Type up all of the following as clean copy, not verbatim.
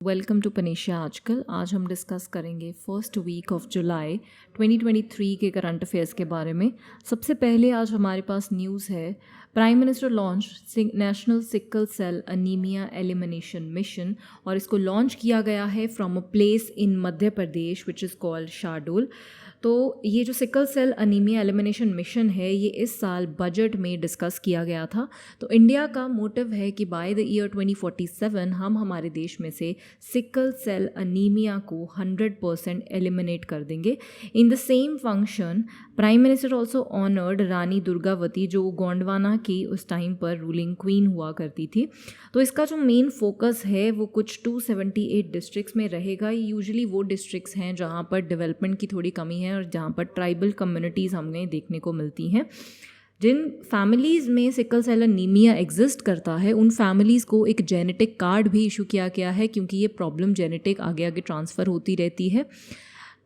Welcome to panacea आजकल। आज हम डिस्कस करेंगे फर्स्ट वीक ऑफ जुलाई 2023 के करंट अफेयर्स के बारे में। सबसे पहले आज हमारे पास न्यूज़ है, prime minister launch national sickle cell anaemia elimination mission, और इसको लॉन्च किया गया है from a place in Madhya Pradesh which is called Shahdol. तो ये जो sickle cell anaemia elimination mission है, ये इस साल बजट में डिस्कस किया गया था। तो इंडिया का मोटिव है कि बाय द ईयर 2047 हम हमारे देश में से सिकल सेल अनीमिया को 100% एलिमिनेट कर देंगे। In the same function prime minister also honoured Rani Durgavati, जो गोंडवाना की उस टाइम पर रूलिंग क्वीन हुआ करती थी। तो इसका जो मेन फोकस है वो कुछ 278 डिस्ट्रिक्ट्स में रहेगा। यूजुअली वो डिस्ट्रिक्ट्स हैं जहाँ पर डेवलपमेंट की थोड़ी कमी है और जहाँ पर ट्राइबल कम्युनिटीज़ हमें देखने को मिलती हैं। जिन फैमिलीज़ में सिकल सेल अनीमिया एग्जिस्ट करता है, उन फैमिलीज़ को एक जेनेटिक कार्ड भी इशू किया गया है, क्योंकि ये प्रॉब्लम जेनेटिक आगे आगे ट्रांसफ़र होती रहती है।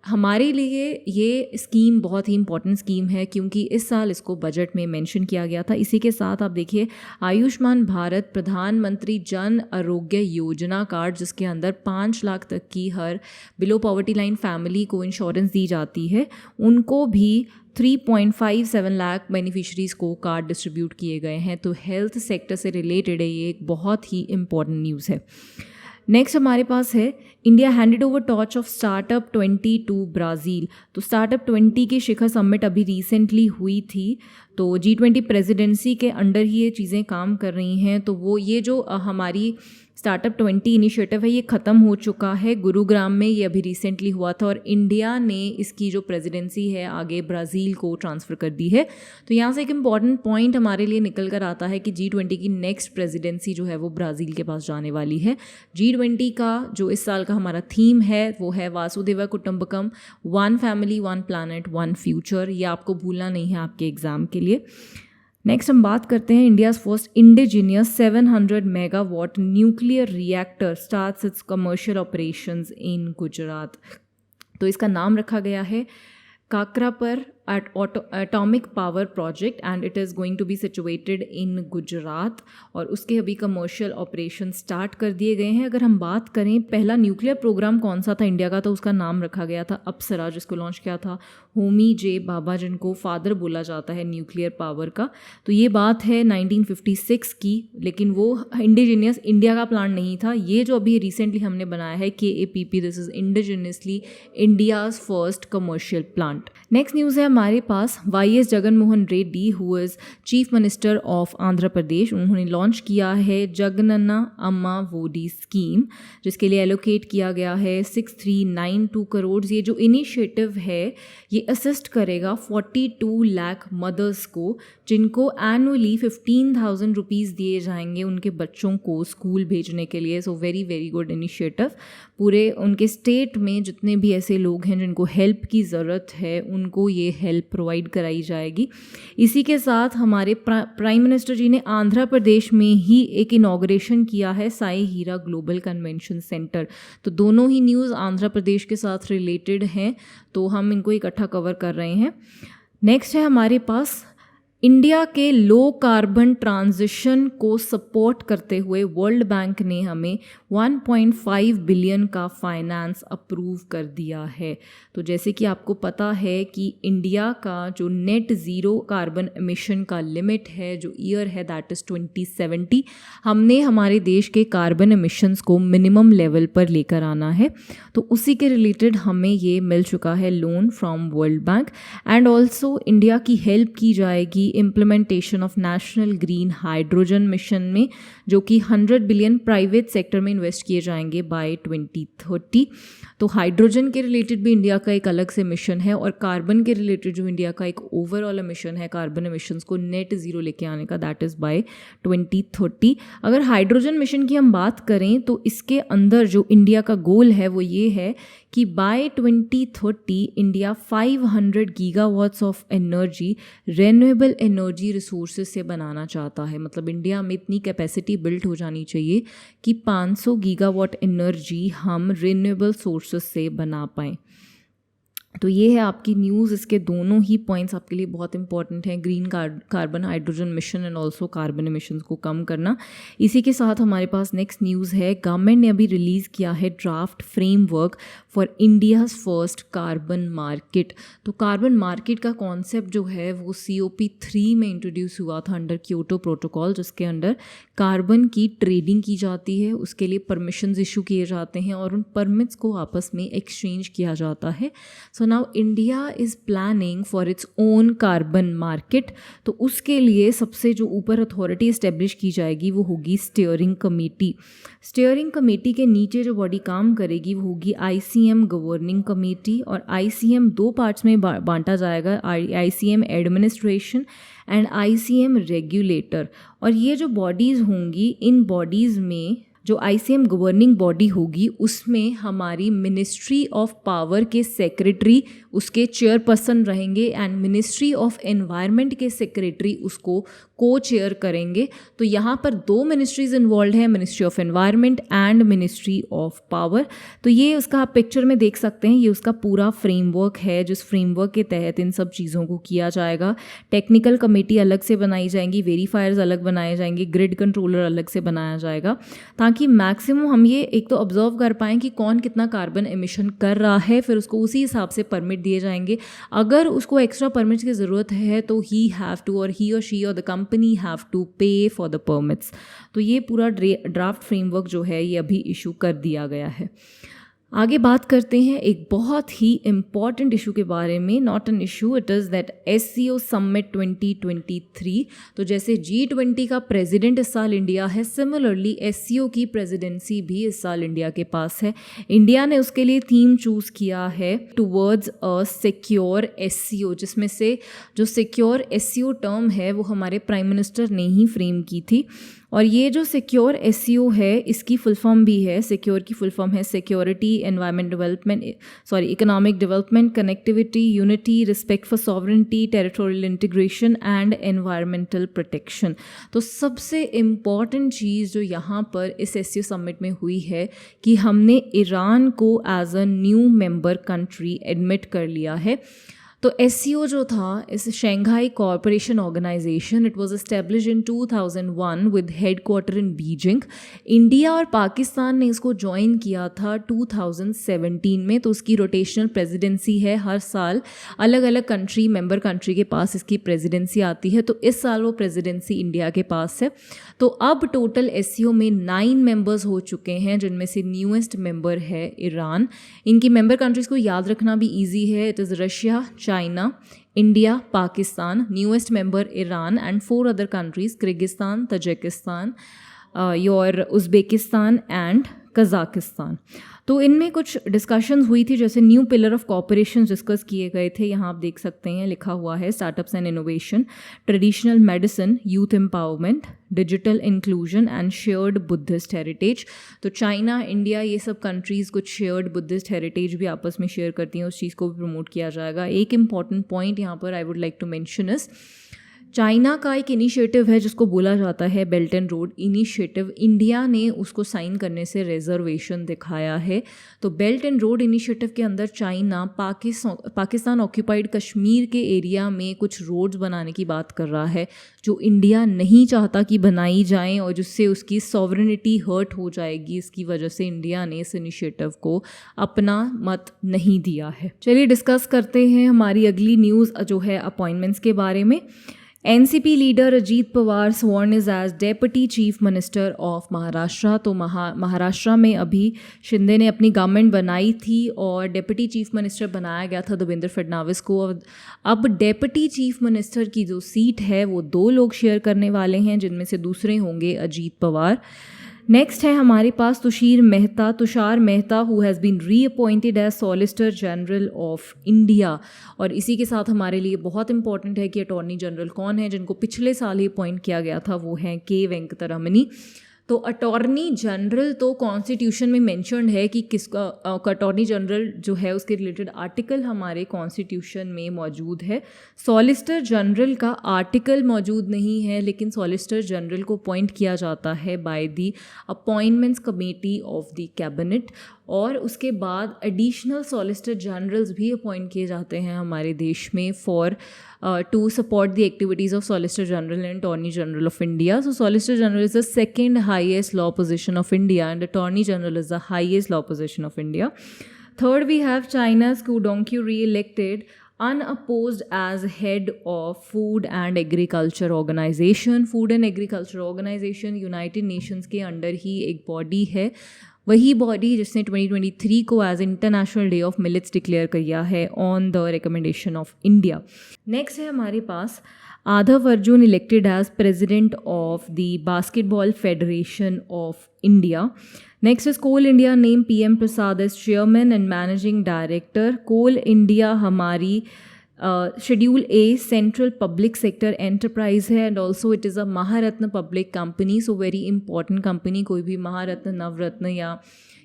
हमारे लिए ये स्कीम बहुत ही इंपॉर्टेंट स्कीम है, क्योंकि इस साल इसको बजट में मेंशन किया गया था। इसी के साथ आप देखिए, आयुष्मान भारत प्रधानमंत्री जन आरोग्य योजना कार्ड, जिसके अंदर 5 लाख तक की हर बिलो पॉवर्टी लाइन फैमिली को इंश्योरेंस दी जाती है, उनको भी 3.57 लाख बेनिफिशरीज़ को कार्ड डिस्ट्रीब्यूट किए गए हैं। तो हेल्थ सेक्टर से रिलेटेड है, ये एक बहुत ही इम्पॉर्टेंट न्यूज़ है। नेक्स्ट हमारे पास है, India handed over torch of startup 20 to Brazil. तो स्टार्टअप 20 की शिखर समिट अभी रिसेंटली हुई थी। तो G20 प्रेसिडेंसी के अंडर ही ये चीज़ें काम कर रही हैं। तो वो ये जो हमारी स्टार्टअप 20 इनिशिएटिव है, ये ख़त्म हो चुका है। गुरुग्राम में ये अभी रिसेंटली हुआ था और इंडिया ने इसकी जो प्रेसिडेंसी है आगे ब्राज़ील को ट्रांसफ़र कर दी है। तो यहाँ से एक इम्पॉर्टेंट पॉइंट हमारे लिए निकल कर आता है कि G20 की नेक्स्ट प्रेसिडेंसी जो है वो ब्राज़ील के पास जाने वाली है। G20 का जो इस साल का हमारा थीम है वो है Vasudhaiva Kutumbakam, one family one planet one future. ये आपको भूलना नहीं है आपके एग्ज़ाम के लिए। नेक्स्ट हम बात करते हैं, India's first indigenous 700 megawatt nuclear reactor starts its commercial operations in Gujarat. तो इसका नाम रखा गया है Kakrapar atomic power project and it is going to be situated in Gujarat, और उसके अभी कमर्शियल ऑपरेशन स्टार्ट कर दिए गए हैं। अगर हम बात करें पहला न्यूक्लियर प्रोग्राम कौन सा था इंडिया का, तो उसका नाम रखा गया था अप्सरा, जिसको लॉन्च किया था होमी जे बाबा, जिनको फादर बोला जाता है न्यूक्लियर पावर का। तो ये बात है 1956 की, लेकिन वो इंडिजीनियस इंडिया का प्लांट नहीं था। ये जो अभी रिसेंटली हमने बनाया है KAPP, this is indigenously India's first commercial plant. Next news है हमारे पास, YS Jaganmohan Reddy who is chief minister of Andhra Pradesh, उन्होंने लॉन्च किया है जगनन्ना अम्मा वोडी स्कीम, जिसके लिए एलोकेट किया गया है 6392 करोड़। ये जो इनिशिएटिव है ये असिस्ट करेगा 42 लाख मदर्स को, जिनको एनुअली 15,000 रुपीज़ दिए जाएंगे उनके बच्चों को स्कूल भेजने के लिए। So very very good initiative. पूरे उनके स्टेट में जितने भी ऐसे लोग हैं जिनको हेल्प की ज़रूरत है, उनको ये हेल्प प्रोवाइड कराई जाएगी। इसी के साथ हमारे प्राइम मिनिस्टर जी ने आंध्र प्रदेश में ही एक इनॉग्रेशन किया है, साई हीरा ग्लोबल कन्वेंशन सेंटर। तो दोनों ही न्यूज़ आंध्र प्रदेश के साथ रिलेटेड हैं, तो हम इनको इकट्ठा कवर कर रहे हैं। नेक्स्ट है हमारे पास, इंडिया के लो कार्बन ट्रांजिशन को सपोर्ट करते हुए वर्ल्ड बैंक ने हमें 1.5 बिलियन का फाइनेंस अप्रूव कर दिया है। तो जैसे कि आपको पता है कि इंडिया का जो नेट ज़ीरो कार्बन एमिशन का लिमिट है, जो ईयर है, दैट इज़ 2070। हमने हमारे देश के कार्बन एमिशंस को मिनिमम लेवल पर लेकर आना है। तो उसी के रिलेटेड हमें ये मिल चुका है loan from world bank. And also India की हेल्प की जाएगी implementation of national green hydrogen mission में, जो कि 100 बिलियन प्राइवेट सेक्टर में इन्वेस्ट किए जाएंगे बाय 2030। तो हाइड्रोजन के रिलेटेड भी इंडिया का एक अलग से मिशन है, और कार्बन के रिलेटेड जो इंडिया का एक ओवरऑल मिशन है कार्बन एमिशंस को नेट ज़ीरो लेके आने का, दैट इज़ बाय 2030। अगर हाइड्रोजन मिशन की हम बात करें तो इसके अंदर जो इंडिया का गोल है वो ये है कि by 2030 India 500 gigawatts of energy renewable energy resources से बनाना चाहता है। मतलब इंडिया में इतनी कैपेसिटी बिल्ट हो जानी चाहिए कि 500 गीगावाट एनर्जी हम रिन्यूएबल सोर्सेज से बना पाएँ। तो ये है आपकी न्यूज़। इसके दोनों ही पॉइंट्स आपके लिए बहुत इंपॉर्टेंट हैं, green carbon hydrogen mission and also carbon emissions को कम करना। इसी के साथ हमारे पास नेक्स्ट न्यूज़ है, गवर्नमेंट ने अभी रिलीज़ किया है draft framework for India's first carbon market. तो कार्बन मार्केट का कॉन्सेप्ट जो है वो COP3 में इंट्रोड्यूस हुआ था अंडर क्योटो प्रोटोकॉल, जिसके अंडर कार्बन की ट्रेडिंग की जाती है, उसके लिए परमिशंस इशू किए जाते हैं और उन परमिट्स को आपस में एक्सचेंज किया जाता है। So now India is planning for its own carbon market. तो उसके लिए सबसे जो ऊपर अथॉरिटी इस्टेब्लिश की जाएगी वो होगी स्टीयरिंग कमेटी। स्टीयरिंग कमेटी के नीचे जो बॉडी काम करेगी वो होगी ICM गवर्निंग कमेटी, और ICM दो पार्ट्स में बांटा जाएगा, ICM administration and ICM regulator. और ये जो बॉडीज़ होंगी, इन बॉडीज़ में जो ICM गवर्निंग बॉडी होगी उसमें हमारी मिनिस्ट्री ऑफ पावर के सेक्रेटरी उसके चेयरपर्सन रहेंगे एंड मिनिस्ट्री ऑफ एनवायरनमेंट के सेक्रेटरी उसको को चेयर करेंगे। तो यहाँ पर दो मिनिस्ट्रीज़ इन्वॉल्व है, ministry of environment and ministry of power. तो ये उसका आप पिक्चर में देख सकते हैं, ये उसका पूरा फ्रेमवर्क है जिस फ्रेमवर्क के तहत इन सब चीज़ों को किया जाएगा। टेक्निकल कमेटी अलग से बनाई जाएंगी, वेरीफायर्स अलग बनाए जाएंगे, ग्रिड कंट्रोलर अलग से बनाया जाएगा, ताकि मैक्सिमम हम ये एक तो ऑब्जर्व कर पाएँ कि कौन कितना कार्बन एमिशन कर रहा है, फिर उसको उसी हिसाब से परमिट दिए जाएंगे। अगर उसको एक्स्ट्रा परमिट्स की ज़रूरत है तो ही हैव टू, और ही और शी और द कंपनी हैव टू पे फॉर द परमिट्स। तो ये पूरा ड्राफ्ट फ्रेमवर्क जो है ये अभी इशू कर दिया गया है। आगे बात करते हैं एक बहुत ही इम्पॉर्टेंट इशू के बारे में, not an issue, it is that SCO summit 2023। तो जैसे G20 का प्रेसिडेंट इस साल इंडिया है, सिमिलरली SCO की प्रेसिडेंसी भी इस साल इंडिया के पास है। इंडिया ने उसके लिए थीम चूज़ किया है टुवर्ड्स अ सिक्योर SCO, जिसमें से जो सिक्योर SCO टर्म है वो हमारे प्राइम मिनिस्टर ने ही फ्रेम की थी। और ये जो सिक्योर SCO है इसकी फुल फॉर्म भी है, सिक्योर की फुल फॉर्म है security, environment development, economic development, connectivity, unity, respect for sovereignty, territorial integration and environmental protection. तो सबसे इम्पॉर्टेंट चीज़ जो यहाँ पर इस SCO समिट में हुई है कि हमने ईरान को as a new member country admit कर लिया है। तो SCO जो था इस Shanghai corporation organization, it was established in 2001 with headquarter in Beijing. India और पाकिस्तान ने इसको ज्वाइन किया था 2017 में। तो उसकी रोटेशनल प्रेसिडेंसी है, हर साल अलग अलग कंट्री, मेंबर कंट्री के पास इसकी प्रेसिडेंसी आती है। तो इस साल वो प्रेसिडेंसी इंडिया के पास है। तो अब टोटल SCO में 9 मेंबर्स हो चुके हैं, जिनमें से न्यूएस्ट मेंबर है ईरान। इनकी मेंबर कंट्रीज़ को याद रखना भी ईजी है, it is Russia, China, India, Pakistan, newest member Iran and 4 other countries, Kyrgyzstan, Tajikistan, your Uzbekistan and Kazakhstan. तो इनमें कुछ डिस्कशंस हुई थी, जैसे new pillar of corporation discuss किए गए थे। यहाँ आप देख सकते हैं लिखा हुआ है startups and innovation, traditional medicine, youth empowerment, digital inclusion and shared Buddhist heritage. तो चाइना, इंडिया, ये सब कंट्रीज़ कुछ शेयर्ड बुद्धिस्ट हेरिटेज भी आपस में शेयर करती हैं, उस चीज़ को भी प्रमोट किया जाएगा। एक इम्पॉर्टेंट पॉइंट यहाँ पर I would like to mention is, China का एक इनिशिएटिव है जिसको बोला जाता है belt and road initiative. India ने उसको साइन करने से रिजर्वेशन दिखाया है। तो बेल्ट एंड रोड इनिशिएटिव के अंदर चाइना पाकिस्तान ऑक्यूपाइड कश्मीर के एरिया में कुछ रोड्स बनाने की बात कर रहा है, जो इंडिया नहीं चाहता कि बनाई जाएं और जिससे उसकी सॉवरेनिटी हर्ट हो जाएगी। इसकी वजह से इंडिया ने इस इनिशिएटिव को अपना मत नहीं दिया है। चलिए डिस्कस करते हैं हमारी अगली न्यूज़ जो है अपॉइंटमेंट्स के बारे में। NCP leader Ajit Pawar sworn is as deputy chief minister of Maharashtra. तो महाराष्ट्र में अभी शिंदे ने अपनी गवर्नमेंट बनाई थी और डेप्यूटी चीफ मिनिस्टर बनाया गया था देवेंद्र फडणवीस को। अब डेप्यूटी चीफ मिनिस्टर की जो सीट है वो 2 लोग शेयर करने वाले हैं, जिनमें से दूसरे होंगे अजीत पवार। नेक्स्ट है हमारे पास Tushar Mehta who has been reappointed as solicitor general of India. और इसी के साथ हमारे लिए बहुत इंपॉर्टेंट है कि अटॉर्नी जनरल कौन है, जिनको पिछले साल ही अपॉइंट किया गया था, वो हैं K वेंकटरमणी। तो अटॉर्नी जनरल तो कॉन्स्टिट्यूशन में मेंशन्ड है कि किसका अटॉर्नी जनरल जो है उसके रिलेटेड आर्टिकल हमारे कॉन्स्टिट्यूशन में मौजूद है। सॉलिसिटर जनरल का आर्टिकल मौजूद नहीं है, लेकिन सॉलिसिटर जनरल को अपॉइंट किया जाता है by the appointments committee of the cabinet, और उसके बाद एडिशनल सॉलिसिटर जनरल्स भी अपॉइंट किए जाते हैं हमारे देश में for to support the activities of solicitor general and attorney general of India. So solicitor general is the second highest law position of India and attorney general is the highest law position of India. Third, we have China's Ku Dongqiu re-elected unopposed as head of Food and Agriculture Organization. Food and Agriculture Organization United Nations के under ही एक body है, वही body जिसने 2023 को as international day of millets declare किया है on the recommendation of India. Next है हमारे पास Adhav Arjun elected as president of the basketball federation of India. Next is Coal India named PM Prasad as chairman and managing director. Coal India हमारी Schedule A Central Public Sector Enterprise है and also it is a Maharatna public company, so very important company। कोई भी महारत्न, नवरत्न या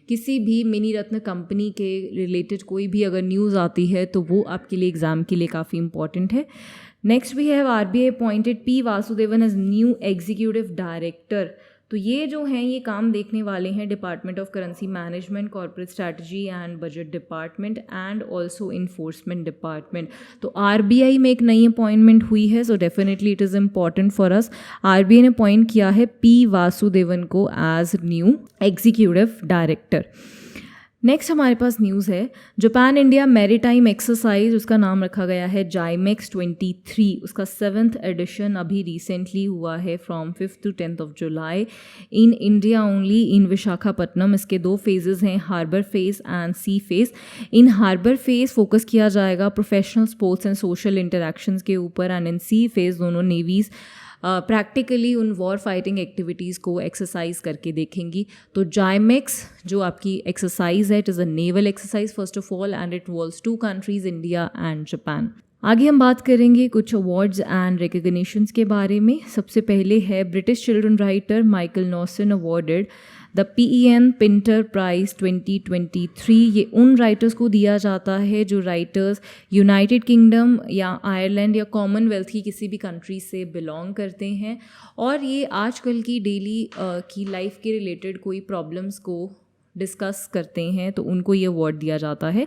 किसी भी mini रत्न company के related कोई भी अगर न्यूज़ आती है तो वो आपके लिए एग्ज़ाम के लिए काफ़ी इंपॉर्टेंट है। Next we have RBI appointed P Vasudevan as new executive director. तो ये जो हैं ये काम देखने वाले हैं department of currency management, corporate strategy and budget department and also enforcement department. तो RBI में एक नई अपॉइंटमेंट हुई है, so definitely it is important for us. RBI ने अपॉइंट किया है P वासुदेवन को as new executive director. Next हमारे पास न्यूज़ है जापान इंडिया मैरीटाइम एक्सरसाइज, उसका नाम रखा गया है जाइमेक्स 23। उसका 7th एडिशन अभी रिसेंटली हुआ है from 5th to 10th of July in India only in Visakhapatnam. इसके 2 फेजेज़ हैं, harbour phase and sea phase. In harbour phase focus किया जाएगा professional sports and social interactions के ऊपर, एंड इन सी फेज़ दोनों नेवीज़ प्रैक्टिकली उन war fighting activities को exercise करके देखेंगी। तो जाइमेक्स जो आपकी एक्सरसाइज है, it is a naval exercise first of all and it involves 2 countries India and Japan. आगे हम बात करेंगे कुछ अवार्ड्स एंड रिकग्निशंस के बारे में। सबसे पहले है British children writer Michael Rosen awarded the PEN Pinter prize 2023। ये उन राइटर्स को दिया जाता है जो राइटर्स यूनाइटेड किंगडम या आयरलैंड या कॉमनवेल्थ की किसी भी कंट्री से बिलोंग करते हैं और ये आजकल की डेली की लाइफ के रिलेटेड कोई प्रॉब्लम्स को डिस्कस करते हैं, तो उनको ये अवार्ड दिया जाता है।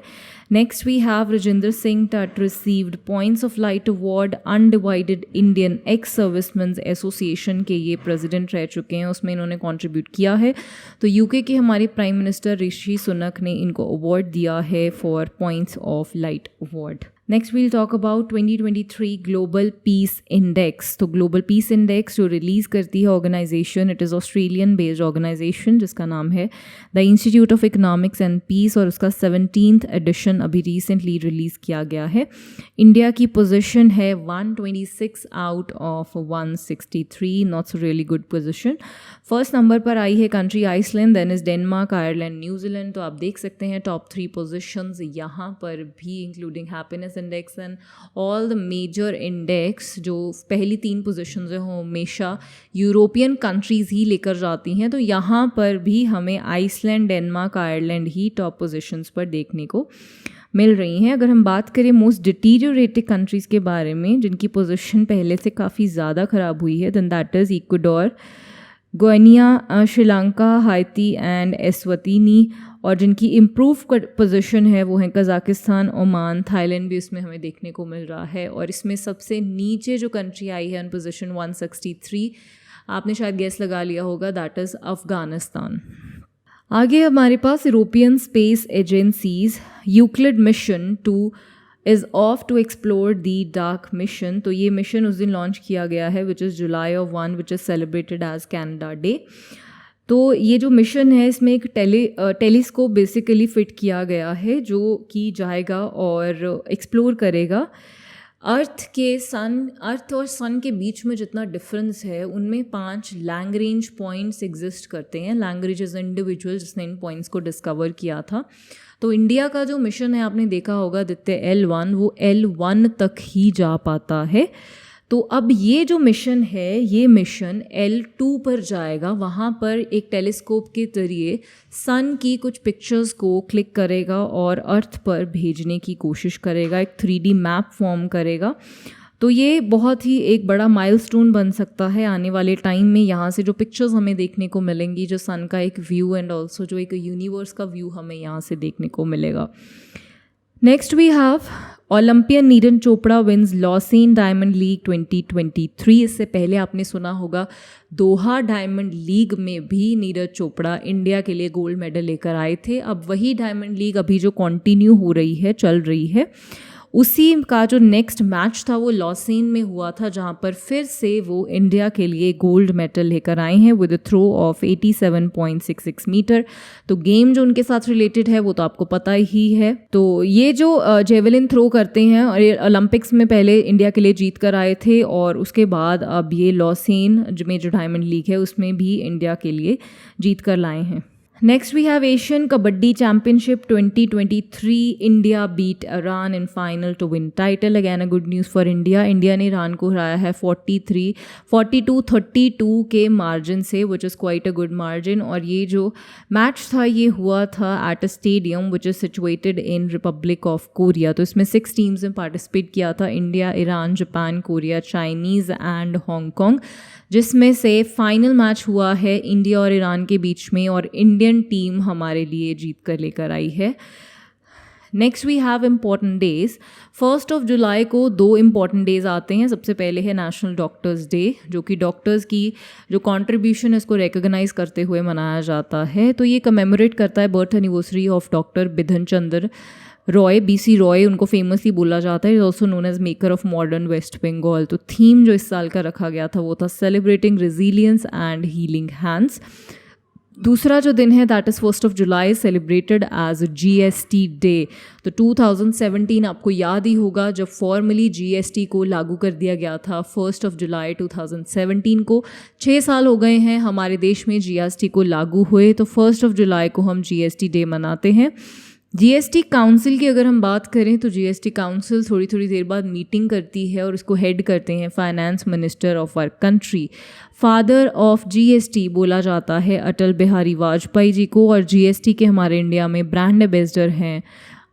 Next we have Rajendra Singh टट received points of light award undivided Indian ex serviceman association के ये प्रेसिडेंट रह चुके हैं, उसमें इन्होंने कंट्रीब्यूट किया है। तो यूके के हमारे प्राइम मिनिस्टर ऋषि सुनक ने इनको अवार्ड दिया है for points of light award. Next we'll talk about 2023 global peace index. तो ग्लोबल पीस इंडेक्स जो रिलीज़ करती है organisation, it is Australian based organisation जिसका नाम है the institute of economics and peace, और उसका 17th एडिशन अभी रिसेंटली रिलीज़ किया गया है। इंडिया की पोजीशन है 126 out of 163, not really good position. First number पर आई है country Iceland, then is Denmark, Ireland, New Zealand. तो आप देख सकते हैं टॉप 3 पोजीशंस यहाँ पर भी, including happiness index and all the major index. जो पहली 3 पोजीशंस हैं वो हमेशा यूरोपियन कंट्रीज़ ही लेकर जाती हैं, तो यहाँ पर भी हमें आइसलैंड, डेनमार्क, आयरलैंड ही टॉप पोजीशंस पर देखने को मिल रही हैं। अगर हम बात करें मोस्ट डिटीरियोरेटेड कंट्रीज़ के बारे में जिनकी पोजीशन पहले से काफ़ी ज़्यादा ख़राब हुई है, then that is Ecuador, Guyana, Sri Lanka, Haiti and Eswatini, और जिनकी इम्प्रूव पोजीशन है वो है कज़ाकिस्तान, ओमान, थाईलैंड भी इसमें हमें देखने को मिल रहा है। और इसमें सबसे नीचे जो कंट्री आई है ऑन पोजीशन 163, आपने शायद गेस लगा लिया होगा, दैट इज़ अफ़गानिस्तान। आगे हमारे पास European space agency's Euclid mission 2 is off to explore the dark mission. तो ये मिशन उस दिन लॉन्च किया गया है which is July of 1 which is celebrated as Canada day. तो ये जो मिशन है इसमें एक टेलीस्कोप बेसिकली फ़िट किया गया है जो कि जाएगा और एक्सप्लोर करेगा अर्थ और सन के बीच में जितना डिफरेंस है उनमें 5 लैग्रेंज पॉइंट्स एग्जिस्ट करते हैं। लैग्रेंज इज़ इंडिविजुअल जिसने इन पॉइंट्स को डिस्कवर किया था। तो इंडिया का जो मिशन है आपने देखा होगा आदित्य L1, वो L1 तक ही जा पाता है। तो अब ये जो मिशन है, ये मिशन L2 पर जाएगा। वहाँ पर एक टेलीस्कोप के ज़रिए सन की कुछ पिक्चर्स को क्लिक करेगा और अर्थ पर भेजने की कोशिश करेगा, एक 3D मैप फॉर्म करेगा। तो ये बहुत ही एक बड़ा माइलस्टोन बन सकता है आने वाले टाइम में। यहाँ से जो पिक्चर्स हमें देखने को मिलेंगी, जो सन का एक व्यू एंड ऑल्सो जो एक यूनिवर्स का व्यू हमें यहाँ से देखने को मिलेगा। Next we have Olympian Neeraj Chopra wins Lausanne diamond league 2023। इससे पहले आपने सुना होगा दोहा डायमंड लीग में भी नीरज चोपड़ा इंडिया के लिए गोल्ड मेडल लेकर आए थे। अब वही डायमंड लीग अभी जो कंटिन्यू हो रही है, चल रही है, उसी का जो नेक्स्ट मैच था वो लॉसेन में हुआ था, जहाँ पर फिर से वो इंडिया के लिए गोल्ड मेडल लेकर आए हैं with a throw of 87.66 metre. तो गेम जो उनके साथ रिलेटेड है वो तो आपको पता ही है। तो ये जो जेवलिन थ्रो करते हैं और ये ओलंपिक्स में पहले इंडिया के लिए जीत कर आए थे, और उसके बाद अब ये लॉसेन में जो डायमंड लीग है उसमें भी इंडिया के लिए जीत कर लाए हैं। Next we have Asian Kabaddi Championship 2023. India beat Iran in final to win title. Again a good news for India. India ने ईरान को हराया है 42-32 के मार्जिन से, which is quite a good margin. और ये जो मैच था ये हुआ था at a stadium which is situated in Republic of Korea. तो इसमें 6 टीम्स ने पार्टिसिपेट किया था, India, Iran, Japan, Korea, Chinese and Hong Kong, जिसमें से फाइनल मैच हुआ है इंडिया और ईरान के बीच में, और इंडियन टीम हमारे लिए जीत कर लेकर आई है। Next we have important days. 1 जुलाई को 2 इम्पॉर्टेंट डेज आते हैं। सबसे पहले है नेशनल डॉक्टर्स डे, जो कि डॉक्टर्स की जो कंट्रीब्यूशन है उसको रिकॉग्नाइज करते हुए मनाया जाता है। तो ये कमेमोरेट करता है birth anniversary of doctor Bidhan Chandra Roy, BC Roy उनको फेमसली बोला जाता है, also known as maker of modern West Bengal. तो थीम जो इस साल का रखा गया था वो था celebrating resilience and healing hands. दूसरा जो दिन है that is 1 July, celebrated as GST day. तो 2017 आपको याद ही होगा जब फॉर्मली GST को लागू कर दिया गया था 1 जुलाई 2017 को। 6 साल हो गए हैं हमारे देश में GST को लागू हुए, तो 1 जुलाई को हम GST डे मनाते हैं। GST काउंसिल की अगर हम बात करें तो GST काउंसिल थोड़ी थोड़ी देर बाद मीटिंग करती है और इसको हेड करते हैं finance minister of our country. Father of GST बोला जाता है अटल बिहारी वाजपेयी जी को, और GST के हमारे इंडिया में ब्रांड एम्बेसडर हैं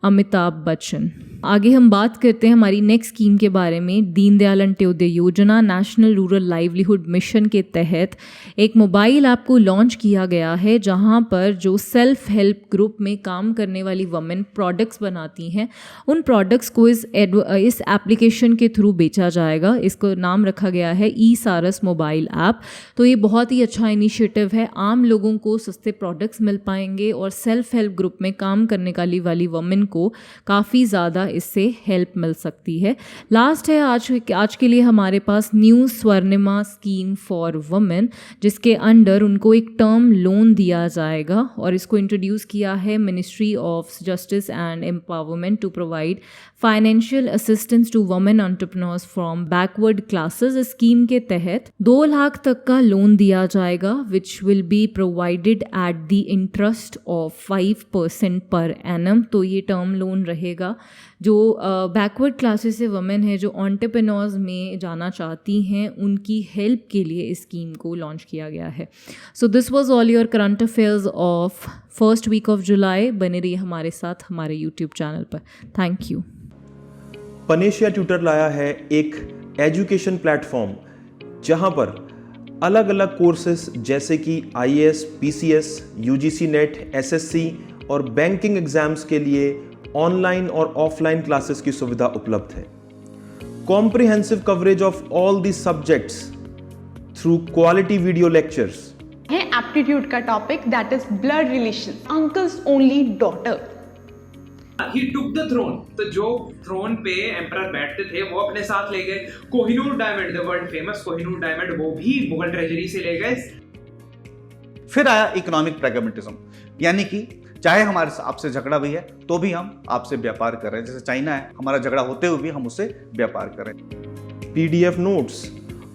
अमिताभ बच्चन। आगे हम बात करते हैं हमारी नेक्स्ट स्कीम के बारे में। दीनदयाल अंत्योदय योजना नेशनल रूरल लाइवलीहुड मिशन के तहत एक मोबाइल ऐप को लॉन्च किया गया है, जहां पर जो सेल्फ हेल्प ग्रुप में काम करने वाली वमेन प्रोडक्ट्स बनाती हैं, उन प्रोडक्ट्स को इस एप्लीकेशन के थ्रू बेचा जाएगा। इसको नाम रखा गया है ई-सारस मोबाइल ऐप। तो ये बहुत ही अच्छा इनिशिएटिव है, आम लोगों को सस्ते प्रोडक्ट्स मिल पाएंगे और सेल्फ हेल्प ग्रुप में काम करने वाली वमेन को काफ़ी ज़्यादा इससे हेल्प मिल सकती है। लास्ट है आज के लिए हमारे पास new Swarnima scheme for women, जिसके अंडर उनको एक टर्म लोन दिया जाएगा, और इसको इंट्रोड्यूस किया है ministry of justice and empowerment to provide financial assistance to women entrepreneurs from backward classes. इस स्कीम के तहत 2 लाख तक का लोन दिया जाएगा, which will be provided at the interest of 5% per annum. तो ये टर्म लोन रहेगा जो बैकवर्ड क्लासेस से वमेन है जो एंटरप्रेन्योर्स में जाना चाहती हैं, उनकी हेल्प के लिए इस स्कीम को लॉन्च किया गया है। So this was all your current affairs of 1st week of July. बने रहिए हमारे साथ हमारे YouTube चैनल पर। Thank you. पनेशिया ट्यूटर लाया है एक एजुकेशन प्लेटफॉर्म जहां पर अलग अलग कोर्सेस जैसे कि IAS, PCS, UGC net, SSC और बैंकिंग एग्जाम्स के लिए ऑनलाइन और ऑफलाइन क्लासेस की सुविधा उपलब्ध है। Comprehensive coverage of all the subjects through quality video lectures है। एप्टीट्यूड का topic that is blood relation, uncle's only daughter. He took the throne. तो जो थ्रोन पे एम्परर बैठते थे वो अपने साथ ले गए। Kohinoor diamond, the world famous Kohinoor diamond, वो भी मुगल ट्रेजरी से ले गए। फिर आया इकोनॉमिक प्रैग्मेटिज्म, यानी कि चाहे हमारे आपसे झगड़ा भी है तो भी हम आपसे व्यापार कर रहे हैं। जैसे चाइना है, हमारा झगड़ा होते हुए भी हम उससे व्यापार करें। PDF नोट्स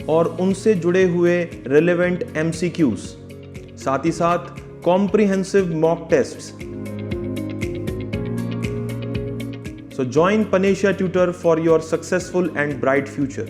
और उनसे जुड़े हुए रिलेवेंट MCQs, साथ ही साथ comprehensive mock tests. So join Panesia Tutor for your successful and bright future.